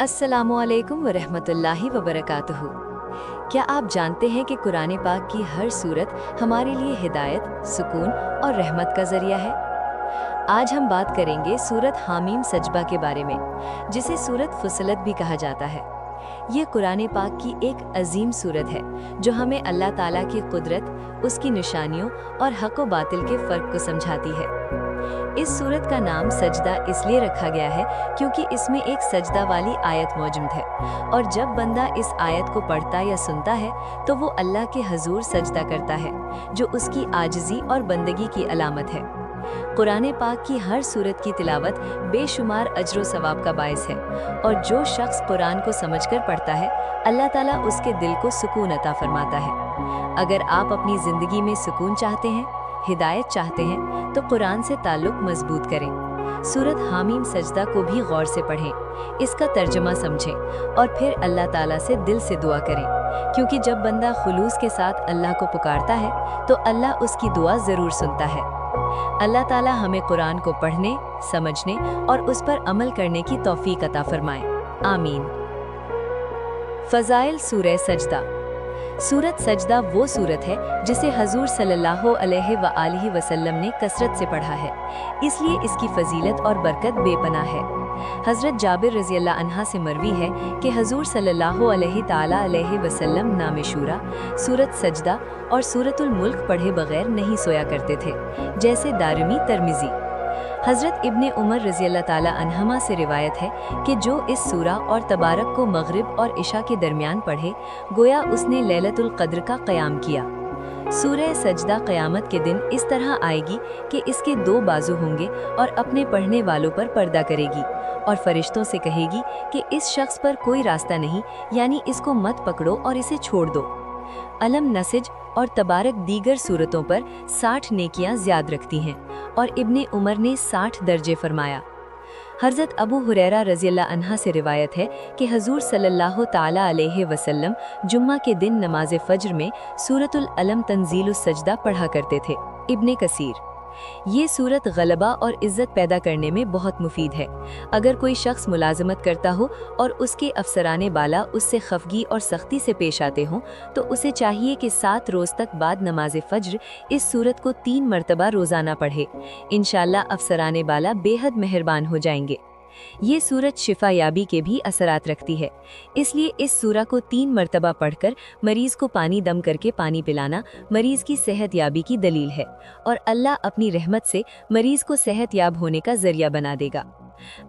अस्सलामुअलैकुम वरहमतुल्लाहि वबरकातुहू। क्या आप जानते हैं कि कुरान पाक की हर सूरत हमारे लिए हिदायत, सुकून और रहमत का जरिया है। आज हम बात करेंगे सूरत हामीम सजबा के बारे में, जिसे सूरत फुसलत भी कहा जाता है। ये कुरान पाक की एक अजीम सूरत है जो हमें अल्लाह ताला की कुदरत, उसकी निशानियों और हक व बातिल के फ़र्क को समझाती है। इस सूरत का नाम सजदा इसलिए रखा गया है क्योंकि इसमें एक सजदा वाली आयत मौजूद है, और जब बंदा इस आयत को पढ़ता या सुनता है तो वो अल्लाह के हजूर सजदा करता है, जो उसकी आजिज़ी और बंदगी की अलामत है। कुरान पाक की हर सूरत की तिलावत बेशुमार अजर सवाब का बायस है, और जो शख्स कुरान को समझकर पढ़ता है, अल्लाह ताला उसके दिल को सुकून अता फरमाता है। अगर आप अपनी ज़िंदगी में सुकून चाहते हैं, हिदायत चाहते हैं, तो कुरान से ताल्लुक़ मजबूत करें। सूरत हामीम सजदा को भी गौर से पढ़ें, इसका तर्जुमा समझें और फिर अल्लाह ताला से दिल से दुआ करें, क्योंकि जब बंदा खुलूस के साथ अल्लाह को पुकारता है तो अल्लाह उसकी दुआ ज़रूर सुनता है। अल्लाह ताला हमें कुरान को पढ़ने, समझने और उस पर अमल करने की तौफीक अता फरमाए। आमीन। फ़ज़ाइल सूरह सजदा। सूरत सजदा वो सूरत है जिसे हजूर सल्लल्लाहु अलैहि वसल्लम ने कसरत से पढ़ा है, इसलिए इसकी फजीलत और बरकत बेपनाह है। हज़रत जाबिर रज़ियल्लाहु अन्हा से मरवी है कि हजूर सल्लल्लाहु अलैहि वसल्लम नाम शूरा, सूरत सजदा और सूरतुल मुल्क पढ़े बगैर नहीं सोया करते थे, जैसे दारिमी तरमिजी। हज़रत इब्ने उमर रज़ियल्लाहु ताला अन्हुमा से रिवायत है कि जो इस सूरा और तबारक को मगरिब और इशा के दरमियान पढ़े, गोया उसने लैलतुल क़द्र का क़याम किया। सूरह सजदा क़यामत के दिन इस तरह आएगी कि इसके दो बाजू होंगे और अपने पढ़ने वालों पर पर्दा करेगी और फरिश्तों से कहेगी कि इस शख्स पर कोई रास्ता नहीं, यानी इसको मत पकड़ो और इसे छोड़ दो। अलम नसिज और तबारक दीगर सूरतों पर 60 नेकियां ज़्याद रखती हैं, और इब्ने उमर ने 60 दर्जे फरमाया। हज़रत अबू हुरैरा रज़ियल्लाहु अन्हा से रिवायत है कि हजूर सल्लल्लाहु ताला अलैहि वसल्लम जुम्मा के दिन नमाज फ़ज्र में सूरतुल अलम तंजीलुस सजदा पढ़ा करते थे। इब्ने कसीर। ये सूरत गलबा और इज़्ज़त पैदा करने में बहुत मुफीद है। अगर कोई शख्स मुलाजमत करता हो और उसके अफसराने बाला उससे खफगी और सख्ती से पेश आते हों, तो उसे चाहिए कि 7 रोज़ तक बाद नमाज फ़ज्र इस सूरत को 3 मरतबा रोज़ाना पढ़े। इंशाअल्लाह अफसराने बाला बेहद मेहरबान हो जाएंगे। ये सूरत शिफा याबी के भी असरात रखती है, इसलिए इस सूरा को 3 मरतबा पढ़कर मरीज़ को पानी दम करके पानी पिलाना मरीज़ की सेहत याबी की दलील है, और अल्लाह अपनी रहमत से मरीज़ को सेहत याब होने का ज़रिया बना देगा।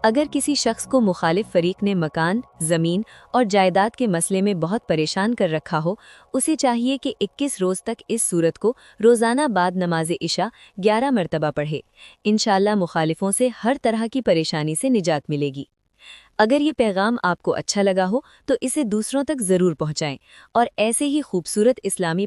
अगर किसी शख्स को मुखालिफ फरीक ने मकान, ज़मीन और जायदाद के मसले में बहुत परेशान कर रखा हो, उसे चाहिए कि 21 रोज़ तक इस सूरत को रोज़ाना बाद नमाज इशा 11 मरतबा पढ़े। इंशाअल्लाह मुखालिफों से हर तरह की परेशानी से निजात मिलेगी। अगर ये पैगाम आपको अच्छा लगा हो तो इसे दूसरों तक ज़रूर पहुँचाएँ, और ऐसे ही खूबसूरत इस्लामी